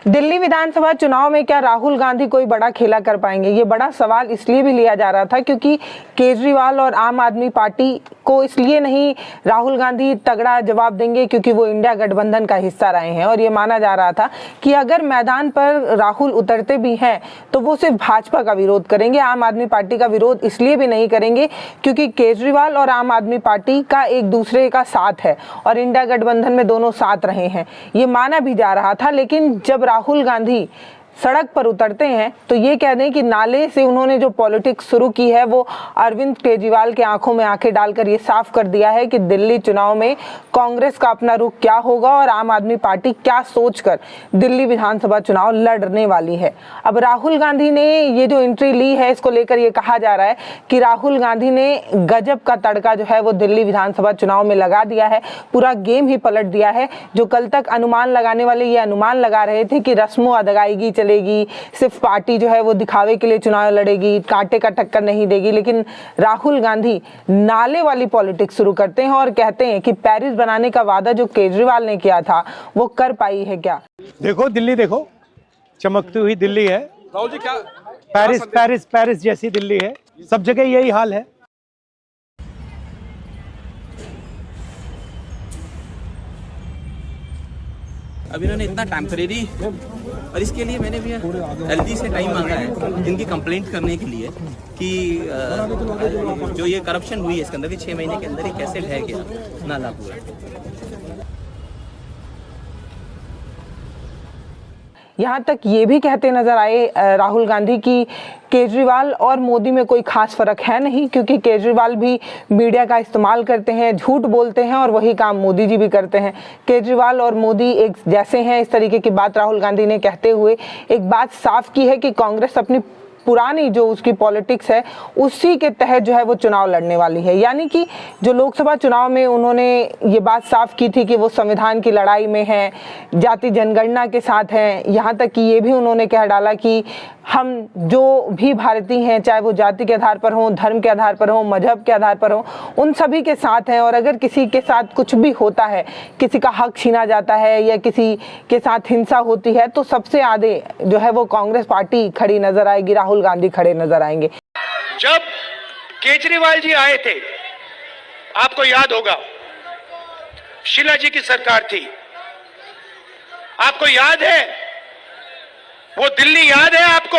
दिल्ली विधानसभा चुनाव में क्या राहुल गांधी कोई बड़ा खेला कर पाएंगे? ये बड़ा सवाल इसलिए भी लिया जा रहा था क्योंकि केजरीवाल और आम आदमी पार्टी को इसलिए नहीं राहुल गांधी तगड़ा जवाब देंगे क्योंकि वो इंडिया गठबंधन का हिस्सा रहे हैं, और ये माना जा रहा था कि अगर मैदान पर राहुल उतरते भी हैं तो वो सिर्फ भाजपा का विरोध करेंगे, आम आदमी पार्टी का विरोध इसलिए भी नहीं करेंगे क्योंकि केजरीवाल और आम आदमी पार्टी का एक दूसरे का साथ है और इंडिया गठबंधन में दोनों साथ रहे हैं, ये माना भी जा रहा था। लेकिन जब राहुल गांधी सड़क पर उतरते हैं तो ये कह दें कि नाले से उन्होंने जो पॉलिटिक्स शुरू की है वो अरविंद केजरीवाल के आंखों में आंखें डालकर ये साफ कर दिया है कि दिल्ली चुनाव में कांग्रेस का अपना रुख क्या होगा और आम आदमी पार्टी क्या सोचकर दिल्ली विधानसभा चुनाव लड़ने वाली है। अब राहुल गांधी ने ये जो एंट्री ली है, इसको लेकर ये कहा जा रहा है कि राहुल गांधी ने गजब का तड़का जो है वो दिल्ली विधानसभा चुनाव में लगा दिया है, पूरा गेम ही पलट दिया है। जो कल तक अनुमान लगाने वाले ये अनुमान लगा रहे थे कि रस्मों अदायगी चलेगी, सिर्फ पार्टी जो है वो दिखावे के लिए चुनाव लड़ेगी, कांटे का टक्कर नहीं देगी, लेकिन राहुल गांधी नाले वाली पॉलिटिक्स शुरू करते हैं और कहते हैं कि पेरिस बनाने का वादा जो केजरीवाल ने किया था वो कर पाई है क्या? देखो दिल्ली, देखो चमकती हुई दिल्ली है। राहुल जी क्या पेरिस जैसी दिल्ली है, सब जगह यही हाल है। अब इन्होंने इतना टेम्परेरी, और इसके लिए मैंने भी एलजी से टाइम मांगा है इनकी कंप्लेंट करने के लिए कि जो ये करप्शन हुई है इसके अंदर भी 6 महीने के अंदर ही कैसे ढह गया नाला पूरा। यहाँ तक ये भी कहते नजर आए राहुल गांधी की केजरीवाल और मोदी में कोई खास फर्क है नहीं, क्योंकि केजरीवाल भी मीडिया का इस्तेमाल करते हैं, झूठ बोलते हैं और वही काम मोदी जी भी करते हैं। केजरीवाल और मोदी एक जैसे हैं, इस तरीके की बात राहुल गांधी ने कहते हुए एक बात साफ की है कि कांग्रेस अपनी पुरानी जो उसकी पॉलिटिक्स है उसी के तहत जो है वो चुनाव लड़ने वाली है। यानी कि जो लोकसभा चुनाव में उन्होंने ये बात साफ की थी कि वो संविधान की लड़ाई में है, जाति जनगणना के साथ हैं, यहाँ तक कि ये भी उन्होंने कह डाला कि हम जो भी भारतीय हैं, चाहे वो जाति के आधार पर हों, धर्म के आधार पर हों, मजहब के आधार पर हों, उन सभी के साथ हैं, और अगर किसी के साथ कुछ भी होता है, किसी का हक छीना जाता है या किसी के साथ हिंसा होती है तो सबसे आगे जो है वो कांग्रेस पार्टी खड़ी नजर आएगी, राहुल गांधी खड़े नजर आएंगे। जब केजरीवाल जी आए थे, आपको याद होगा, शीला जी की सरकार थी, आपको याद है वो दिल्ली याद है आपको?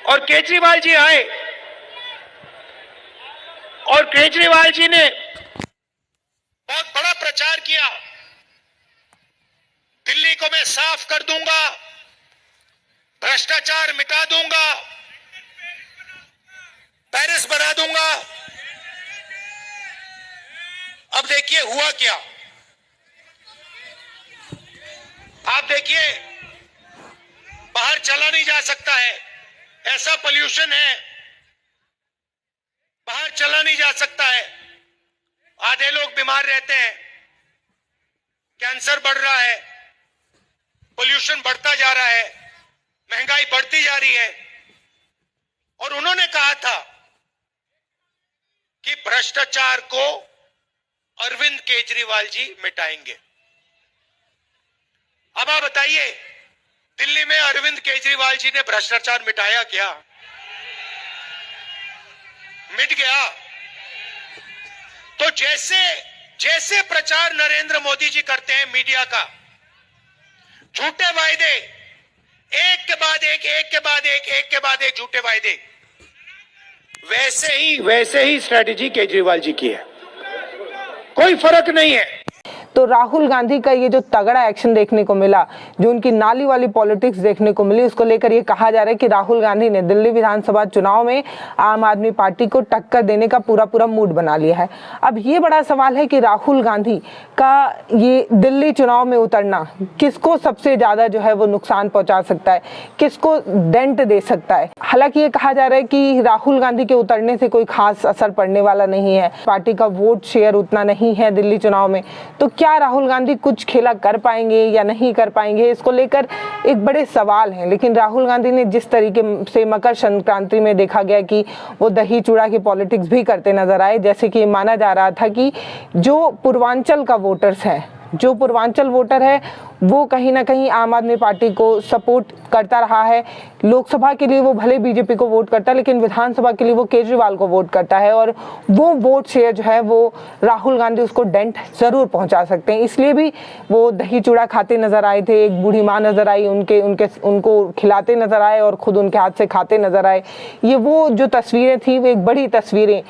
और केजरीवाल जी आए और केजरीवाल जी ने बहुत बड़ा प्रचार किया, दिल्ली को मैं साफ कर दूंगा, भ्रष्टाचार मिटा दूंगा, पेरिस बना दूंगा। अब देखिए हुआ क्या। आप देखिए बाहर चला नहीं जा सकता है, ऐसा पोल्यूशन है, बाहर चला नहीं जा सकता है, आधे लोग बीमार रहते हैं, कैंसर बढ़ रहा है, पोल्यूशन बढ़ता जा रहा है, महंगाई बढ़ती जा रही है। और उन्होंने कहा था कि भ्रष्टाचार को अरविंद केजरीवाल जी मिटाएंगे। अब आप बताइए, दिल्ली में अरविंद केजरीवाल जी ने भ्रष्टाचार मिटाया क्या? मिट गया। तो जैसे प्रचार नरेंद्र मोदी जी करते हैं मीडिया का, झूठे वायदे, एक के बाद एक झूठे वायदे, वैसे ही स्ट्रेटेजी केजरीवाल जी की है, कोई फर्क नहीं है। तो राहुल गांधी का ये जो तगड़ा एक्शन देखने को मिला, जो उनकी नाली वाली पॉलिटिक्स देखने को मिली, उसको लेकर ये कहा जा रहा है कि राहुल गांधी ने दिल्ली विधानसभा चुनाव में आम आदमी पार्टी को टक्कर देने का पूरा मूड बना लिया है। अब ये बड़ा सवाल है कि राहुल गांधी का ये दिल्ली चुनाव में उतरना किसको सबसे ज्यादा जो है वो नुकसान पहुंचा सकता है, किसको डेंट दे सकता है। हालांकि ये कहा जा रहा है कि राहुल गांधी के उतरने से कोई खास असर पड़ने वाला नहीं है, पार्टी का वोट शेयर उतना नहीं है दिल्ली चुनाव में, तो क्या राहुल गांधी कुछ खेला कर पाएंगे या नहीं कर पाएंगे, इसको लेकर एक बड़े सवाल हैं। लेकिन राहुल गांधी ने जिस तरीके से मकर संक्रांति में देखा गया कि वो दही चूड़ा की पॉलिटिक्स भी करते नजर आए, जैसे कि माना जा रहा था कि जो पूर्वांचल का वोटर्स है, जो पूर्वांचल वोटर है वो कहीं ना कहीं आम आदमी पार्टी को सपोर्ट करता रहा है। लोकसभा के लिए वो भले बीजेपी को वोट करता है, लेकिन विधानसभा के लिए वो केजरीवाल को वोट करता है, और वो वोट शेयर जो है वो राहुल गांधी उसको डेंट जरूर पहुंचा सकते हैं। इसलिए भी वो दही चूड़ा खाते नजर आए थे, एक बूढ़ी माँ नजर आई, उनको खिलाते नजर आए और खुद उनके हाथ से खाते नजर आए। ये वो जो तस्वीरें थी वो एक बड़ी तस्वीरें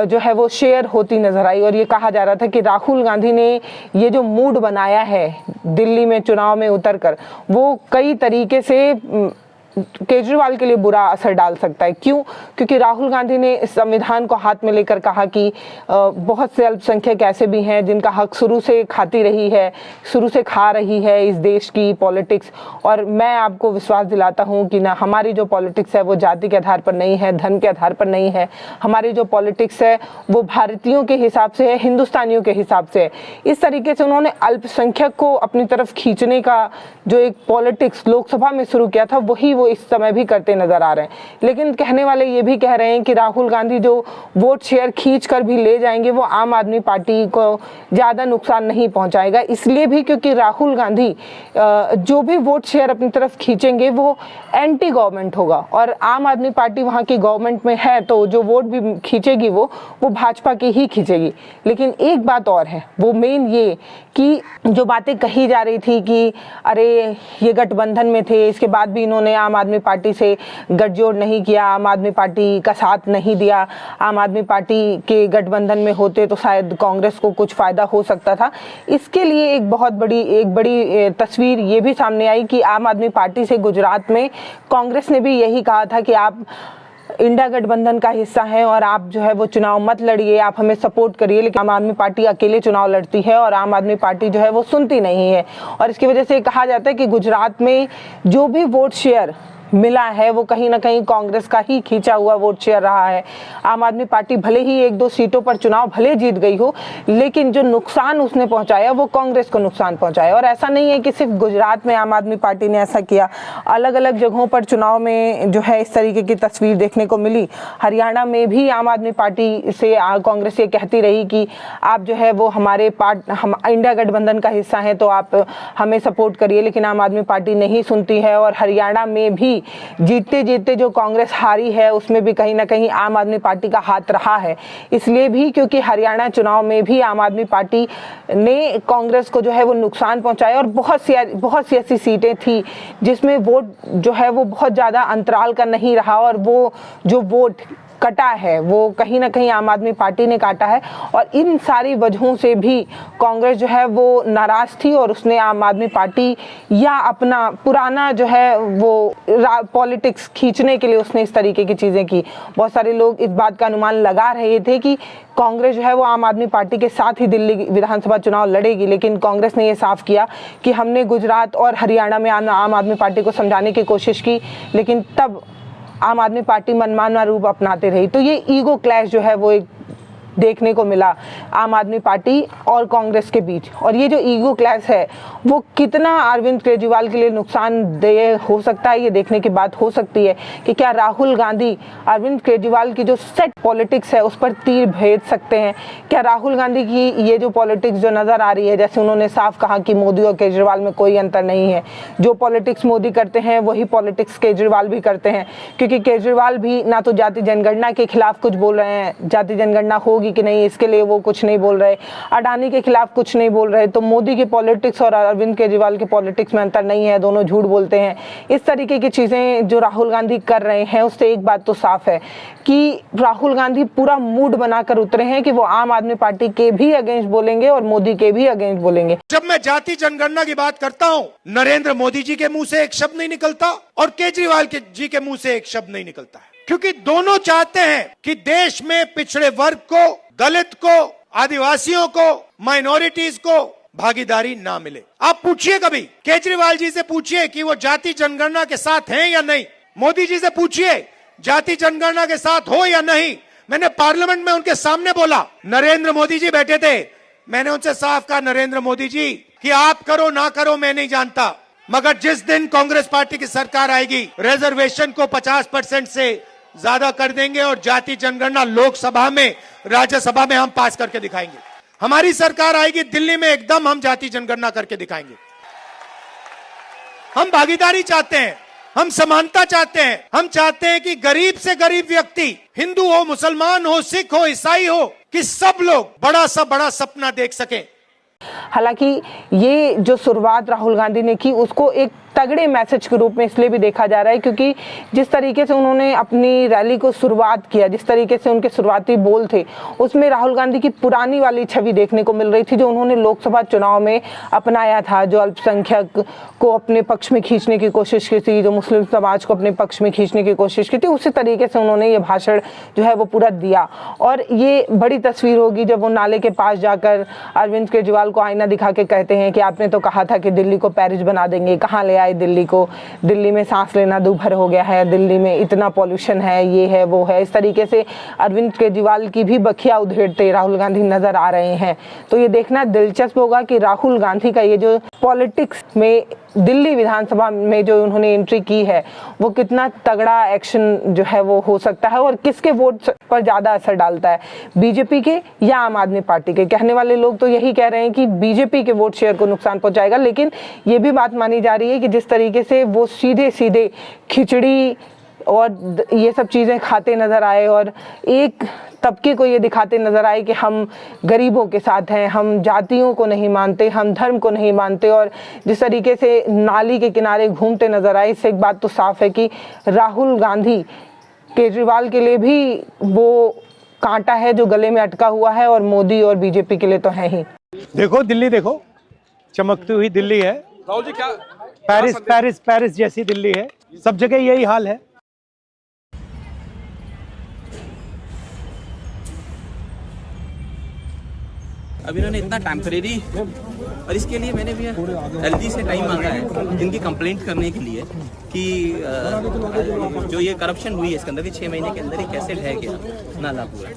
जो है वो शेयर होती नजर आई, और ये कहा जा रहा था कि राहुल गांधी ने ये जो मूड बनाया है दिल्ली में चुनाव में उतरकर, वो कई तरीके से केजरीवाल के लिए बुरा असर डाल सकता है। क्यों? क्योंकि राहुल गांधी ने इस संविधान को हाथ में लेकर कहा कि बहुत से अल्पसंख्यक ऐसे भी हैं जिनका हक शुरू से खाती रही है, शुरू से खा रही है इस देश की पॉलिटिक्स, और मैं आपको विश्वास दिलाता हूं कि ना हमारी जो पॉलिटिक्स है वो जाति के आधार पर नहीं है, धन के आधार पर नहीं है। हमारी जो पॉलिटिक्स है वो भारतीयों के हिसाब से है, हिंदुस्तानियों के हिसाब से है। इस तरीके से उन्होंने अल्पसंख्यक को अपनी तरफ खींचने का जो एक पॉलिटिक्स लोकसभा में शुरू किया था वही वो इस समय भी करते नजर आ रहे हैं। लेकिन कहने वाले ये भी कह रहे हैं कि राहुल गांधी जो वोट शेयर खींच कर भी ले जाएंगे वो आम आदमी पार्टी को ज्यादा नुकसान नहीं पहुंचाएगा, इसलिए भी क्योंकि राहुल गांधी जो भी वोट शेयर अपनी तरफ खींचेंगे वो एंटी गवर्नमेंट होगा, और आम आदमी पार्टी वहां की गवर्नमेंट में है तो जो वोट भी खींचेगी वो भाजपा की ही खींचेगी। लेकिन एक बात और है, वो मेन ये कि जो बातें कही जा रही थी कि अरे ये गठबंधन में थे, इसके बाद भी इन्होंने आम आदमी पार्टी से गठजोड़ नहीं किया, आम आदमी पार्टी का साथ नहीं दिया, आम आदमी पार्टी के गठबंधन में होते तो शायद कांग्रेस को कुछ फायदा हो सकता था। इसके लिए एक बहुत बड़ी तस्वीर ये भी सामने आई कि आम आदमी पार्टी से गुजरात में कांग्रेस ने भी यही कहा था कि आप इंडिया गठबंधन का हिस्सा हैं और आप जो है वो चुनाव मत लड़िए, आप हमें सपोर्ट करिए। लेकिन आम आदमी पार्टी अकेले चुनाव लड़ती है और आम आदमी पार्टी जो है वो सुनती नहीं है, और इसकी वजह से कहा जाता है कि गुजरात में जो भी वोट शेयर मिला है वो कहीं ना कहीं कांग्रेस का ही खींचा हुआ वोट शेयर रहा है। आम आदमी पार्टी भले ही 1-2 सीटों पर चुनाव भले जीत गई हो, लेकिन जो नुकसान उसने पहुंचाया वो कांग्रेस को नुकसान पहुंचाया। और ऐसा नहीं है कि सिर्फ गुजरात में आम आदमी पार्टी ने ऐसा किया, अलग अलग जगहों पर चुनाव में जो है इस तरीके की तस्वीर देखने को मिली। हरियाणा में भी आम आदमी पार्टी से कांग्रेस ये कहती रही कि आप जो है वो हम इंडिया गठबंधन का हिस्सा हैं तो आप हमें सपोर्ट करिए, लेकिन आम आदमी पार्टी नहीं सुनती है। और हरियाणा में भी जीतते जीतते जो कांग्रेस हारी है उसमें भी कहीं ना कहीं आम आदमी पार्टी का हाथ रहा है, इसलिए भी क्योंकि हरियाणा चुनाव में भी आम आदमी पार्टी ने कांग्रेस को जो है वो नुकसान पहुंचाया, और बहुत सी ऐसी सीटें थी जिसमें वोट जो है वो बहुत ज़्यादा अंतराल का नहीं रहा, और वो जो वोट कटा है वो कहीं ना कहीं आम आदमी पार्टी ने काटा है। और इन सारी वजहों से भी कांग्रेस जो है वो नाराज थी, और उसने आम आदमी पार्टी या अपना पुराना जो है वो पॉलिटिक्स खींचने के लिए उसने इस तरीके की चीज़ें की। बहुत सारे लोग इस बात का अनुमान लगा रहे थे कि कांग्रेस जो है वो आम आदमी पार्टी के साथ ही दिल्ली विधानसभा चुनाव लड़ेगी, लेकिन कांग्रेस ने ये साफ किया कि हमने गुजरात और हरियाणा में आम आदमी पार्टी को समझाने की कोशिश की, लेकिन तब आम आदमी पार्टी मनमाना रूप अपनाते रही। तो ये ईगो क्लैश जो है वो एक देखने को मिला आम आदमी पार्टी और कांग्रेस के बीच। और ये जो ईगो क्लैश है वो कितना अरविंद केजरीवाल के लिए नुकसानदेह हो सकता है, ये देखने की बात हो सकती है कि क्या राहुल गांधी अरविंद केजरीवाल की जो सेट पॉलिटिक्स है उस पर तीर भेज सकते हैं। क्या राहुल गांधी की ये जो पॉलिटिक्स जो नज़र आ रही है, जैसे उन्होंने साफ कहा कि मोदी और केजरीवाल में कोई अंतर नहीं है, जो पॉलिटिक्स मोदी करते हैं वही पॉलिटिक्स केजरीवाल भी करते हैं, क्योंकि केजरीवाल भी ना तो जाति जनगणना के खिलाफ कुछ बोल रहे हैं, जाति जनगणना होगी कि नहीं इसके लिए वो कुछ नहीं बोल रहे, अडानी के खिलाफ कुछ नहीं बोल रहे। तो मोदी की पॉलिटिक्स और अरविंद केजरीवाल की पॉलिटिक्स में अंतर नहीं है, दोनों झूठ बोलते हैं। इस तरीके की चीजें जो राहुल गांधी कर रहे हैं उससे एक बात तो साफ है कि राहुल गांधी पूरा मूड बनाकर उतरे हैं कि वो आम आदमी पार्टी के भी अगेंस्ट बोलेंगे और मोदी के भी अगेंस्ट बोलेंगे। जब मैं जाति जनगणना की बात करता हूं, नरेंद्र मोदी जी के मुंह से एक शब्द नहीं निकलता और केजरीवाल जी के मुंह से एक शब्द नहीं निकलता है, क्योंकि दोनों चाहते हैं कि देश में पिछड़े वर्ग को, दलित को, आदिवासियों को, माइनॉरिटीज को भागीदारी ना मिले। आप पूछिए, कभी केजरीवाल जी से पूछिए कि वो जाति जनगणना के साथ हैं या नहीं, मोदी जी से पूछिए जाति जनगणना के साथ हो या नहीं। मैंने पार्लियामेंट में उनके सामने बोला, नरेंद्र मोदी जी बैठे थे, मैंने उनसे साफ कहा, नरेंद्र मोदी जी कि आप करो ना करो मैं नहीं जानता, मगर जिस दिन कांग्रेस पार्टी की सरकार आएगी रिजर्वेशन को 50% से ज्यादा कर देंगे और जाति जनगणना लोकसभा में, राज्यसभा में हम पास करके दिखाएंगे। हमारी सरकार आएगी दिल्ली में, एकदम हम जाति जनगणना करके दिखाएंगे। हम भागीदारी चाहते हैं, हम समानता चाहते हैं, हम चाहते हैं कि गरीब से गरीब व्यक्ति, हिंदू हो, मुसलमान हो, सिख हो, ईसाई हो, कि सब लोग बड़ा सा बड़ा सपना देख सकें। हालांकि ये जो शुरुआत राहुल गांधी ने की उसको एक तगड़े मैसेज के रूप में इसलिए भी देखा जा रहा है क्योंकि जिस तरीके से उन्होंने अपनी रैली को शुरुआत किया, जिस तरीके से उनके शुरुआती बोल थे, उसमें राहुल गांधी की पुरानी वाली छवि देखने को मिल रही थी जो उन्होंने लोकसभा चुनाव में अपनाया था, जो अल्पसंख्यक को अपने पक्ष में खींचने की कोशिश की थी, जो मुस्लिम समाज को अपने पक्ष में खींचने की कोशिश की थी। उसी तरीके से उन्होंने ये भाषण जो है वो पूरा दिया और ये बड़ी तस्वीर होगी जब वो नाले के पास जाकर अरविंद केजरीवाल को आईना दिखा के कहते हैं कि आपने तो कहा था कि दिल्ली को पेरिस बना देंगे, कहाँ ले आए दिल्ली को, दिल्ली में सांस लेना दूभर हो गया है, दिल्ली में इतना पॉल्यूशन है, ये है वो है। इस तरीके से अरविंद केजरीवाल की भी बखिया उधेड़ते राहुल गांधी नजर आ रहे हैं। तो ये देखना दिलचस्प होगा कि राहुल गांधी का ये जो पॉलिटिक्स में दिल्ली विधानसभा में जो उन्होंने एंट्री की है वो कितना तगड़ा एक्शन जो है वो हो सकता है और किसके वोट पर ज़्यादा असर डालता है, बीजेपी के या आम आदमी पार्टी के। कहने वाले लोग तो यही कह रहे हैं कि बीजेपी के वोट शेयर को नुकसान पहुंचाएगा, लेकिन ये भी बात मानी जा रही है कि जिस तरीके से वो सीधे सीधे खिचड़ी और ये सब चीज़ें खाते नजर आए और एक तबके को ये दिखाते नजर आए कि हम गरीबों के साथ हैं, हम जातियों को नहीं मानते, हम धर्म को नहीं मानते, और जिस तरीके से नाली के किनारे घूमते नजर आए, इससे एक बात तो साफ है कि राहुल गांधी केजरीवाल के लिए भी वो कांटा है जो गले में अटका हुआ है और मोदी और बीजेपी के लिए तो है ही। देखो दिल्ली, देखो चमकती हुई दिल्ली है। राहुल जी क्या पेरिस पेरिस पेरिस जैसी दिल्ली है, सब जगह यही हाल है। अब इन्होंने इतना टेम्परेरी, और इसके लिए मैंने भी एलजी से टाइम मांगा है इनकी कंप्लेंट करने के लिए कि जो ये करप्शन हुई है इसके अंदर 6 महीने के अंदर ही कैसे ढह गया नाला पूरा।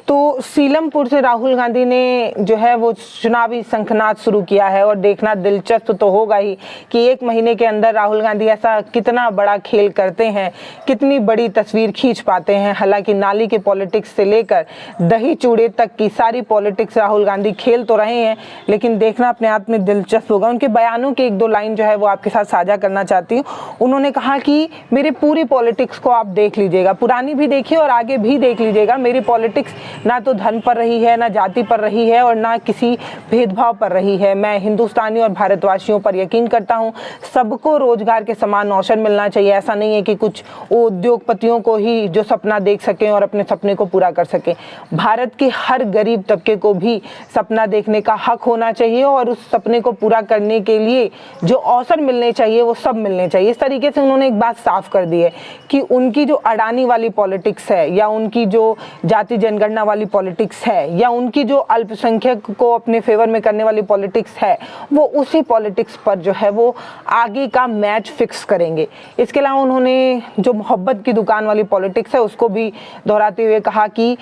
तो सीलमपुर से राहुल गांधी ने जो है वो चुनावी शंखनाद शुरू किया है और देखना दिलचस्प तो होगा ही कि 1 महीने के अंदर राहुल गांधी ऐसा कितना बड़ा खेल करते हैं, कितनी बड़ी तस्वीर खींच पाते हैं। हालांकि नाली के पॉलिटिक्स से लेकर दही चूड़े तक की सारी पॉलिटिक्स राहुल गांधी खेल तो रहे हैं, लेकिन देखना अपने आप में दिलचस्प होगा। उनके बयानों के 1-2 लाइन जो है वो आपके साथ साझा करना चाहती हूँ। उन्होंने कहा कि मेरी पूरी पॉलिटिक्स को आप देख लीजिएगा, पुरानी भी देखिए और आगे भी देख लीजिएगा। मेरी पॉलिटिक्स ना तो धर्म पर रही है, ना जाति पर रही है और ना किसी भेदभाव पर रही है। मैं हिंदुस्तानी और भारतवासियों पर यकीन करता हूं, सबको रोजगार के समान अवसर मिलना चाहिए। ऐसा नहीं है कि कुछ उद्योगपतियों को ही जो सपना देख सकें और अपने सपने को पूरा कर सकें। भारत के हर गरीब तबके को भी सपना देखने का हक होना चाहिए और उस सपने को पूरा करने के लिए जो अवसर मिलने चाहिए वो सब मिलने चाहिए। इस तरीके से उन्होंने एक बात साफ कर दी है कि उनकी जो अडानी वाली पॉलिटिक्स है या उनकी जो जाति जनगणना वाली पॉलिटिक्स है या उनकी जो अल्पसंख्यक को अपने फेवर में करने वाली पॉलिटिक्स है, वो उसी पॉलिटिक्स पर जो है वो आगे का मैच फिक्स करेंगे। इसके अलावा उन्होंने जो मोहब्बत की दुकान वाली पॉलिटिक्स है उसको भी दोहराते हुए कहा कि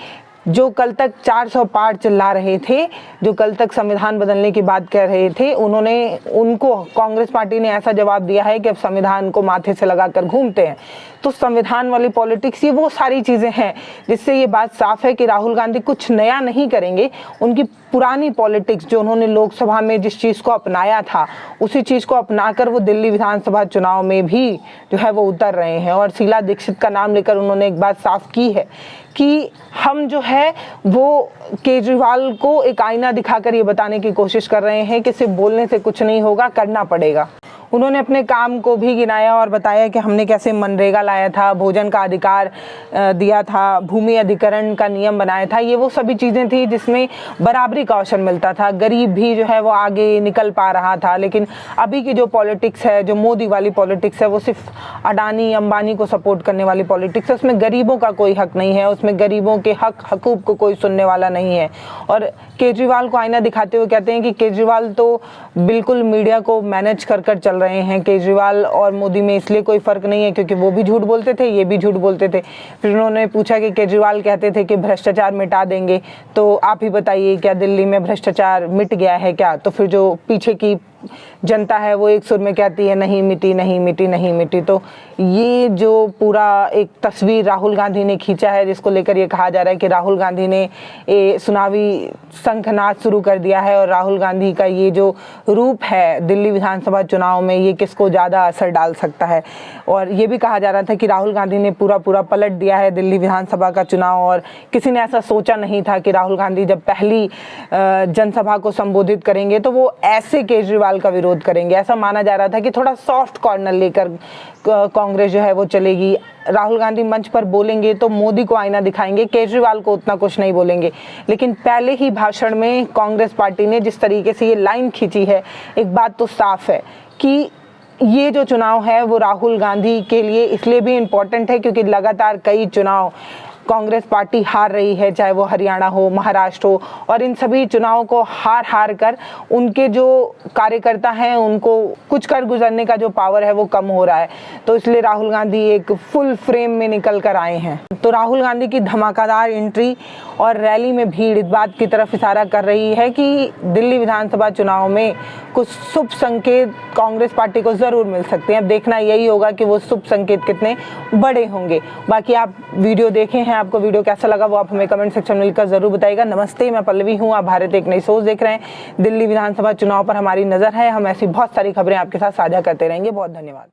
जो कल तक 400 पार चिल्ला रहे थे, जो कल तक संविधान बदलने की बात कह रहे थे, उनको कांग्रेस पार्टी ने ऐसा जवाब दिया है कि अब संविधान को माथे से लगाकर घूमते हैं। तो संविधान वाली पॉलिटिक्स ये वो सारी चीज़ें हैं जिससे ये बात साफ है कि राहुल गांधी कुछ नया नहीं करेंगे। उनकी पुरानी पॉलिटिक्स जो उन्होंने लोकसभा में जिस चीज़ को अपनाया था उसी चीज़ को अपनाकर वो दिल्ली विधानसभा चुनाव में भी जो है वो उतर रहे हैं। और शीला दीक्षित का नाम लेकर उन्होंने एक बात साफ की है कि हम जो है वो केजरीवाल को एक आईना दिखाकर ये बताने की कोशिश कर रहे हैं कि सिर्फ बोलने से कुछ नहीं होगा, करना पड़ेगा। उन्होंने अपने काम को भी गिनाया और बताया कि हमने कैसे मनरेगा लाया था, भोजन का अधिकार दिया था, भूमि अधिकरण का नियम बनाया था। ये वो सभी चीज़ें थी जिसमें बराबरी का अवसर मिलता था, गरीब भी जो है वो आगे निकल पा रहा था। लेकिन अभी की जो पॉलिटिक्स है, जो मोदी वाली पॉलिटिक्स है, वो सिर्फ अडानी अंबानी को सपोर्ट करने वाली पॉलिटिक्स है। उसमें गरीबों का कोई हक नहीं है, उसमें गरीबों के हकूक़ को कोई सुनने वाला नहीं है। और केजरीवाल को आईना दिखाते हुए कहते हैं कि केजरीवाल तो बिल्कुल मीडिया को मैनेज कर चल रहे हैं। केजरीवाल और मोदी में इसलिए कोई फ़र्क नहीं है क्योंकि वो भी झूठ बोलते थे, ये भी झूठ बोलते थे। फिर उन्होंने पूछा कि केजरीवाल कहते थे कि भ्रष्टाचार मिटा देंगे, तो आप ही बताइए क्या दिल्ली में भ्रष्टाचार मिट गया है क्या? तो फिर जो पीछे की जनता है वो एक सुर में कहती है नहीं मिटी नहीं मिटी नहीं मिटी। तो ये जो पूरा एक तस्वीर राहुल गांधी ने खींचा है, जिसको लेकर ये कहा जा रहा है कि राहुल गांधी ने चुनावी शंखनाद शुरू कर दिया है, और राहुल गांधी का ये जो रूप है दिल्ली विधानसभा चुनाव में, ये किसको ज़्यादा असर डाल सकता है। और ये भी कहा जा रहा था कि राहुल गांधी ने पूरा पलट दिया है दिल्ली विधानसभा का चुनाव, और किसी ने ऐसा सोचा नहीं था कि राहुल गांधी जब पहली जनसभा को संबोधित करेंगे तो वो ऐसे केजरीवाल का विरोध करेंगे। ऐसा माना जा रहा था कि थोड़ा सॉफ्ट कॉर्नर लेकर कांग्रेस जो है वो चलेगी। राहुल गांधी मंच पर बोलेंगे तो मोदी को आईना दिखाएंगे, केजरीवाल को उतना कुछ नहीं बोलेंगे। लेकिन पहले ही भाषण में कांग्रेस पार्टी ने जिस तरीके से ये लाइन खींची है, एक बात तो साफ है कि ये जो चुनाव है वो राहुल गांधी के लिए इसलिए भी इम्पोर्टेंट है क्योंकि लगातार कई चुनाव कांग्रेस पार्टी हार रही है, चाहे वो हरियाणा हो, महाराष्ट्र हो, और इन सभी चुनावों को हार कर उनके जो कार्यकर्ता हैं उनको कुछ कर गुजरने का जो पावर है वो कम हो रहा है। तो इसलिए राहुल गांधी एक फुल फ्रेम में निकल कर आए हैं। तो राहुल गांधी की धमाकेदार एंट्री और रैली में भीड़ इस बात की तरफ इशारा कर रही है कि दिल्ली विधानसभा चुनाव में कुछ शुभ संकेत कांग्रेस पार्टी को जरूर मिल सकते हैं। अब देखना यही होगा कि वो शुभ संकेत कितने बड़े होंगे। बाकी आप वीडियो देखे हैं, आपको वीडियो कैसा लगा वो आप हमें कमेंट सेक्शन में लिखकर जरूर बताइएगा। नमस्ते, मैं पल्लवी हूँ, आप भारत एक नई सोच देख रहे हैं। दिल्ली विधानसभा चुनाव पर हमारी नजर है, हम ऐसी बहुत सारी खबरें आपके साथ साझा करते रहेंगे। बहुत धन्यवाद।